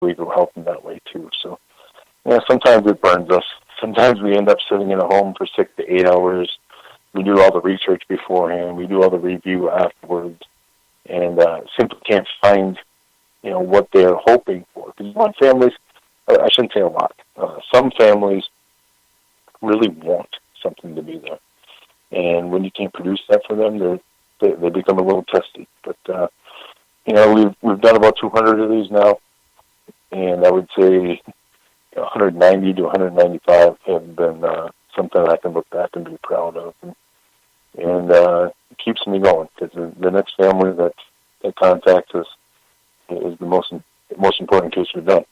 believe it'll help them that way too. So, yeah, sometimes it burns us. Sometimes we end up sitting in a home for 6 to 8 hours. We do all the research beforehand. We do all the review afterwards, and simply can't find, what they're hoping for. Because a lot of families, I shouldn't say a lot, some families really want something to be there. And when you can't produce that for them, they become a little testy. But, we've done about 200 of these now, and I would say 190 to 195 have been something I can look back and be proud of. And it keeps me going, because the next family that contacts us is the most important case we've done.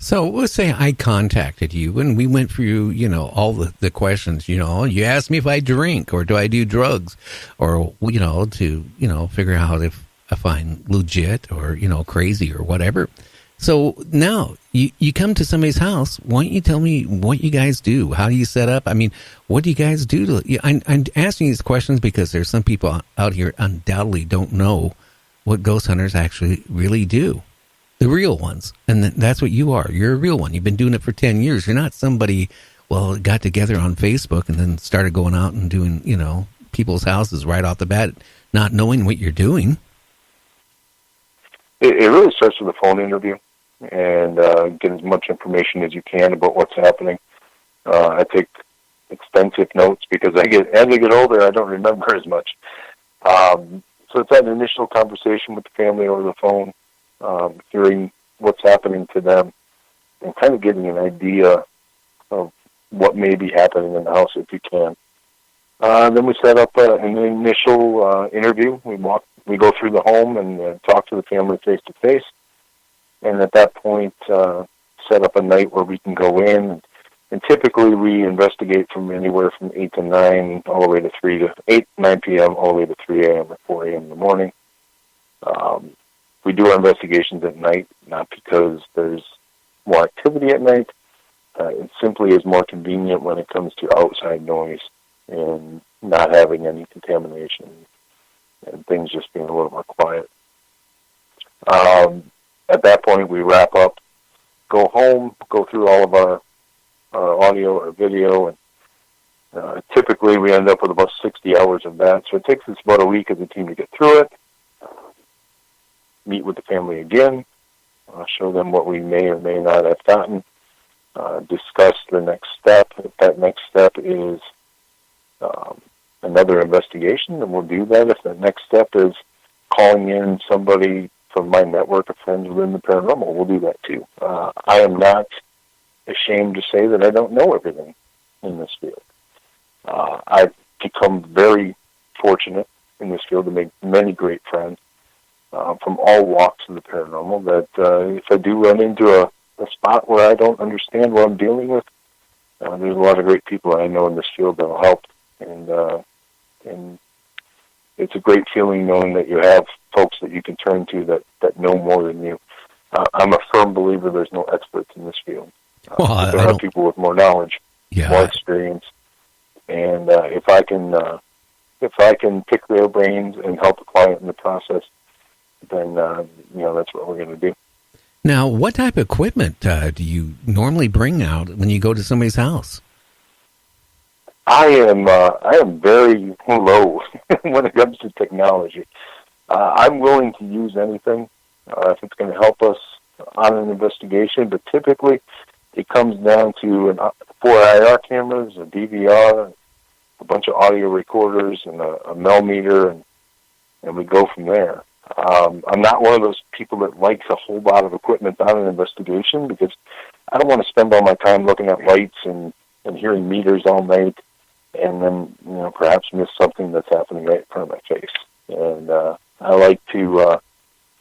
So let's say I contacted you and we went through, all the questions, you asked me if I drink or do I do drugs or, to, figure out if I'm legit or, crazy or whatever. So now you come to somebody's house. Why don't you tell me what you guys do? How do you set up? I mean, what do you guys do? I'm asking these questions because there's some people out here undoubtedly don't know what ghost hunters actually really do. The real ones. And that's what you are. You're a real one. You've been doing it for 10 years. You're not somebody, got together on Facebook and then started going out and doing, people's houses right off the bat, not knowing what you're doing. It really starts with a phone interview and get as much information as you can about what's happening. I take extensive notes because as I get older, I don't remember as much. So it's that initial conversation with the family over the phone. Hearing what's happening to them and kind of getting an idea of what may be happening in the house if you can. Then we set up an initial interview. We go through the home and talk to the family face to face. And at that point, set up a night where we can go in. And typically we investigate from anywhere from 8 to 9 all the way to 9 p.m. all the way to 3 a.m. or 4 a.m. in the morning. We do our investigations at night, not because there's more activity at night. It simply is more convenient when it comes to outside noise and not having any contamination and things just being a little more quiet. At that point, we wrap up, go home, go through all of our audio or video, and typically we end up with about 60 hours of that. So it takes us about a week as a team to get through it. Meet with the family again, show them what we may or may not have gotten, discuss the next step. If that next step is another investigation, then we'll do that. If the next step is calling in somebody from my network of friends within the paranormal, we'll do that too. I am not ashamed to say that I don't know everything in this field. I've become very fortunate in this field to make many great friends. From all walks of the paranormal, that if I do run into a spot where I don't understand what I'm dealing with, there's a lot of great people I know in this field that will help, and it's a great feeling knowing that you have folks that you can turn to that know more than you. I'm a firm believer there's no experts in this field. There are people with more knowledge, more experience, and if I can pick their brains and help a client in the process, then, that's what we're going to do. Now, what type of equipment do you normally bring out when you go to somebody's house? I am very low when it comes to technology. I'm willing to use anything if it's going to help us on an investigation, but typically it comes down to 4 IR cameras, a DVR, a bunch of audio recorders, and a Mel meter, and we go from there. I'm not one of those people that likes a whole lot of equipment on an investigation because I don't want to spend all my time looking at lights and hearing meters all night and then, perhaps miss something that's happening right in front of my face. And I like to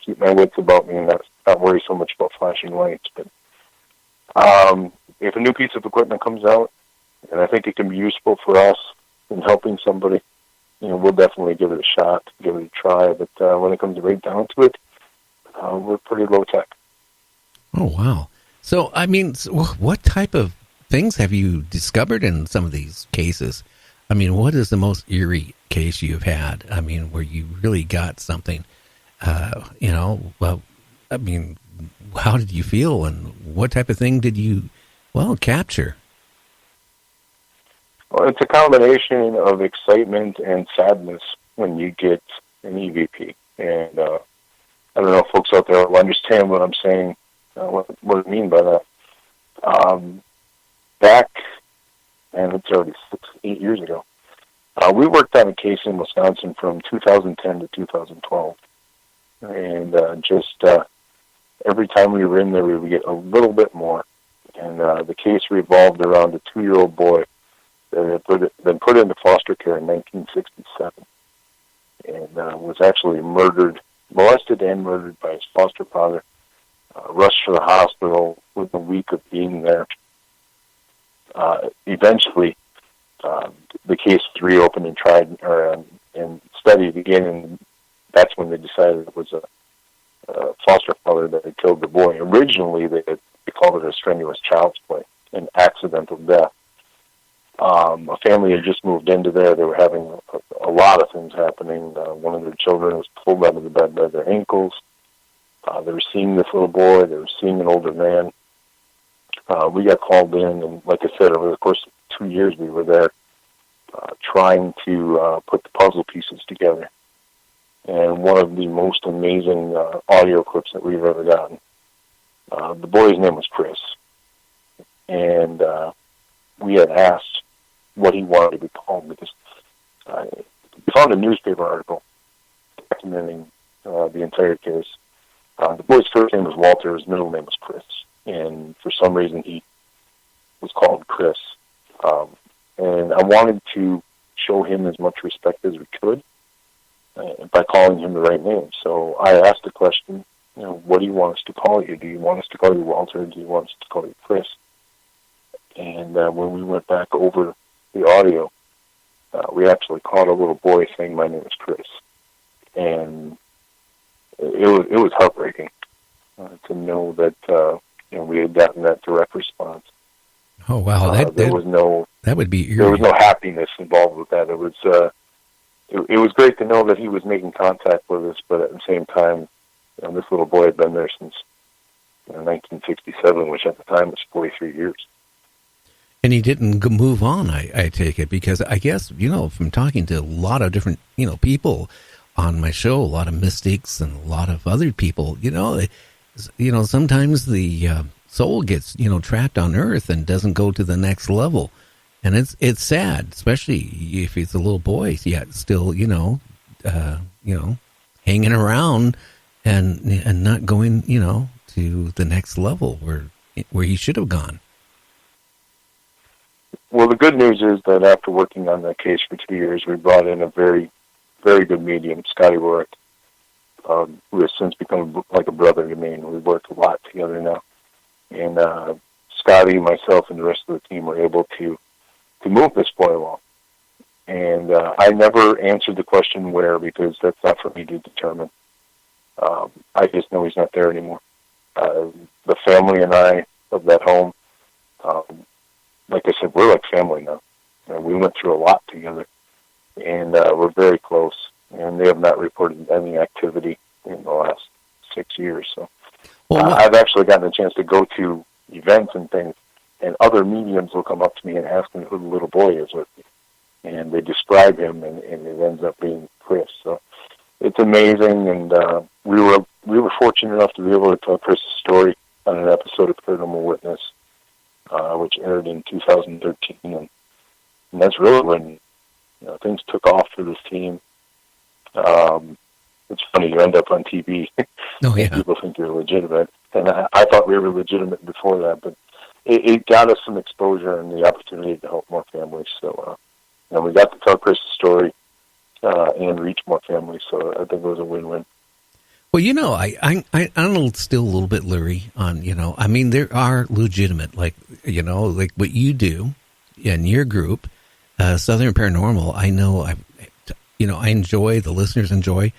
keep my wits about me and not worry so much about flashing lights. But if a new piece of equipment comes out and I think it can be useful for us in helping somebody, we'll definitely give it a shot, give it a try. But when it comes right down to it, we're pretty low tech. Oh, wow. So, what type of things have you discovered in some of these cases? What is the most eerie case you've had? Where you really got something, how did you feel, and what type of thing did you, capture? Well, it's a combination of excitement and sadness when you get an EVP. And I don't know if folks out there will understand what I'm saying, what I mean by that. Back, and it's already 8 years ago, we worked on a case in Wisconsin from 2010 to 2012. And every time we were in there, we would get a little bit more. And the case revolved around a 2-year-old boy that had been put into foster care in 1967 and was actually molested and murdered by his foster father, rushed to the hospital within a week of being there. Eventually, the case was reopened and tried and studied again, and that's when they decided it was a foster father that had killed the boy. Originally, they called it a strenuous child's play, an accidental death. A family had just moved into there. They were having a lot of things happening. One of their children was pulled out of the bed by their ankles. They were seeing this little boy. They were seeing an older man. We got called in, and like I said, over the course of 2 years, we were there trying to put the puzzle pieces together. And one of the most amazing audio clips that we've ever gotten. The boy's name was Chris. And we had asked what he wanted to be called because we found a newspaper article documenting the entire case. The boy's first name was Walter. His middle name was Chris. And for some reason, he was called Chris. And I wanted to show him as much respect as we could by calling him the right name. So I asked the question, what do you want us to call you? Do you want us to call you Walter? Do you want us to call you Chris? And when we went back over the audio, we actually caught a little boy saying, "My name is Chris." And it was heartbreaking to know that we had gotten that direct response. Oh wow! That would be eerie. There was no happiness involved with that. It was great to know that he was making contact with us, but at the same time, this little boy had been there since 1967, which at the time was 43 years. And he didn't move on, I take it, because I guess, from talking to a lot of different, people on my show, a lot of mystics and a lot of other people, sometimes the soul gets, trapped on earth and doesn't go to the next level. And it's sad, especially if it's a little boy, yet still, hanging around and not going, to the next level where he should have gone. Well, the good news is that after working on that case for 2 years, we brought in a very, very good medium, Scotty Warwick, who has since become like a brother to me, and we work a lot together now. And Scotty, myself, and the rest of the team were able to move this boy along. And I never answered the question where, because that's not for me to determine. I just know he's not there anymore. The family and I of that home, like I said, we're like family now. We went through a lot together, and we're very close. And they have not reported any activity in the last 6 years. So I've actually gotten a chance to go to events and things, and other mediums will come up to me and ask me who the little boy is with me. And they describe him, and it ends up being Chris. So it's amazing, and we were fortunate enough to be able to tell Chris's story on an episode of Paranormal Witness, which aired in 2013, and that's really when things took off for this team. It's funny, you end up on TV. Oh, yeah. People think you're legitimate, and I thought we were legitimate before that, but it got us some exposure and the opportunity to help more families. So we got to tell Chris's story and reach more families, so I think it was a win-win. Well, I'm still a little bit leery on, there are legitimate, like what you do in your group, Southern Paranormal. I know, I enjoy, the listeners enjoy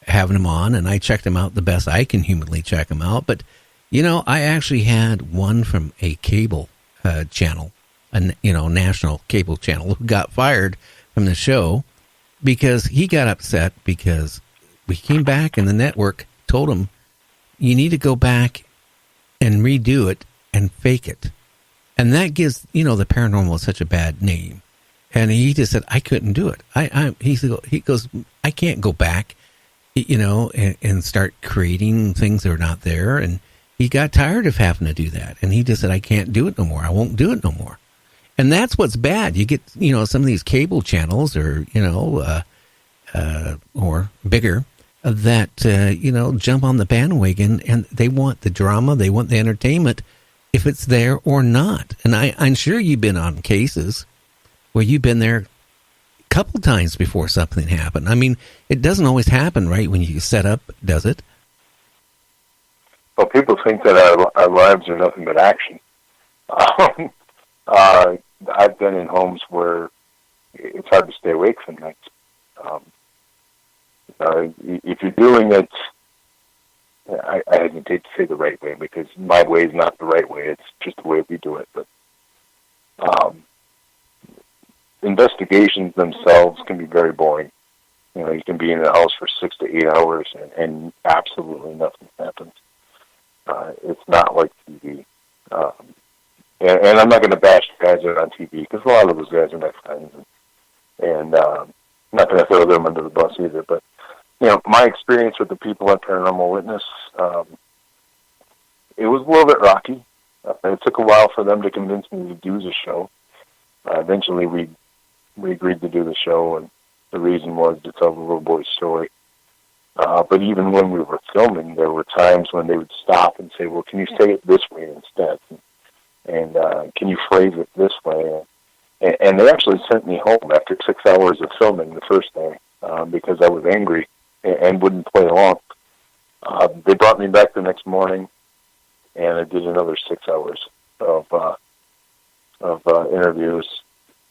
having them on, and I check them out the best I can humanly check them out. But, I actually had one from a cable channel, national cable channel, who got fired from the show because he got upset because we came back and the network told him, you need to go back and redo it and fake it. And that gives, the paranormal such a bad name. And he just said, I couldn't do it. He goes, I can't go back, and start creating things that are not there. And he got tired of having to do that. And he just said, I can't do it no more. I won't do it no more. And that's what's bad. You get, some of these cable channels or bigger that, jump on the bandwagon, and they want the drama, they want the entertainment, if it's there or not. And I'm sure you've been on cases where you've been there a couple times before something happened. I mean, it doesn't always happen right when you set up, does it? Well, people think that our lives are nothing but action. I've been in homes where it's hard to stay awake some nights. If you're doing it, I hesitate to say the right way, because my way is not the right way. It's just the way we do it. But investigations themselves can be very boring. You can be in a house for 6 to 8 hours and absolutely nothing happens. It's not like TV. And I'm not going to bash the guys that are on TV, because a lot of those guys are my friends. And I'm not going to throw them under the bus either. But, my experience with the people at Paranormal Witness, it was a little bit rocky. It took a while for them to convince me to do the show. Eventually, we agreed to do the show, and the reason was to tell the little boy's story. But even when we were filming, there were times when they would stop and say, well, can you say it this way instead? And can you phrase it this way? And they actually sent me home after 6 hours of filming the first day because I was angry and wouldn't play along. They brought me back the next morning, and I did another 6 hours of interviews.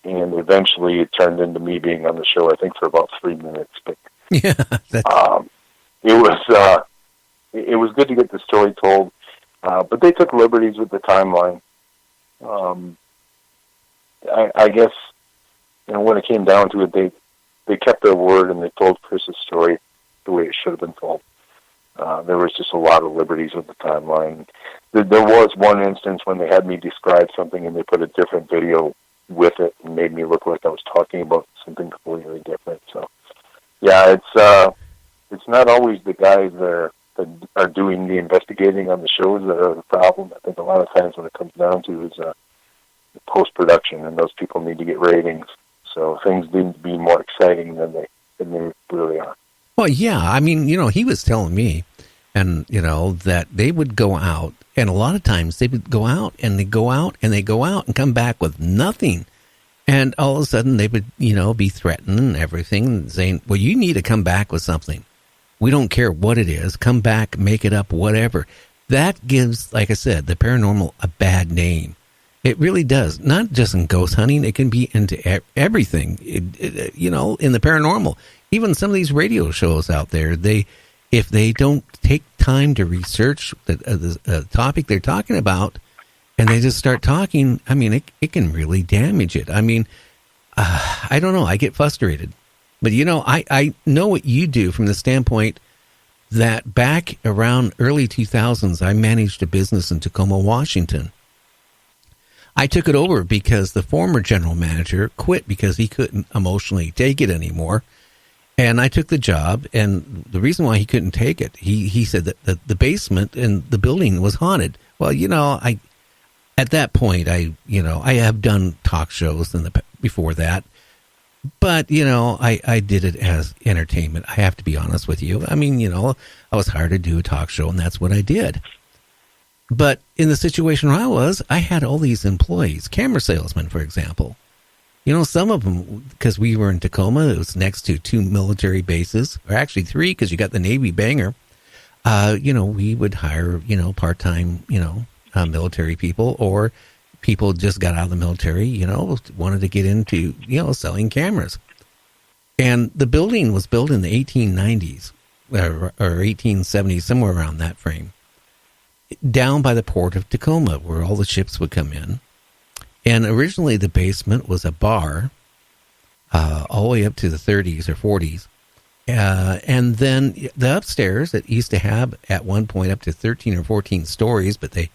And eventually it turned into me being on the show, I think, for about 3 minutes. But yeah, it was good to get the story told. But they took liberties with the timeline. I guess, when it came down to it, they kept their word, and they told Chris's story the way it should have been told. There was just a lot of liberties with the timeline. There was one instance when they had me describe something, and they put a different video with it and made me look like I was talking about something completely different. So, yeah, it's not always the guys that are doing the investigating on the shows that are the problem. I think a lot of times when it comes down to is post-production, and those people need to get ratings. So things need to be more exciting than they really are. Well, yeah. I mean, he was telling me, and, that they would go out, and a lot of times they would go out, and they go out, and they go out and come back with nothing. And all of a sudden they would, be threatened and everything, saying, well, you need to come back with something. We don't care what it is. Come back, make it up, whatever. That gives, like I said, the paranormal a bad name. It really does. Not just in ghost hunting. It can be into everything, in the paranormal. Even some of these radio shows out there, if they don't take time to research the topic they're talking about, and they just start talking, I mean, it can really damage it. I mean, I don't know. I get frustrated. But, I know what you do from the standpoint that back around early 2000s, I managed a business in Tacoma, Washington. I took it over because the former general manager quit because he couldn't emotionally take it anymore. And I took the job, and the reason why he couldn't take it, he said that the basement and the building was haunted. Well, at that point, I have done talk shows before that. But, I did it as entertainment. I have to be honest with you. I mean, I was hired to do a talk show, and that's what I did. But in the situation where I had all these employees, camera salesmen, for example. Some of them, because we were in Tacoma, it was next to 2 military bases, or actually 3, because you got the Navy Banger. We would hire, part-time, military people, or people just got out of the military, wanted to get into, selling cameras. And the building was built in the 1890s or 1870s, somewhere around that frame, down by the port of Tacoma, where all the ships would come in. And originally the basement was a bar, all the way up to the 30s or 40s. And then the upstairs, it used to have at one point up to 13 or 14 stories, but they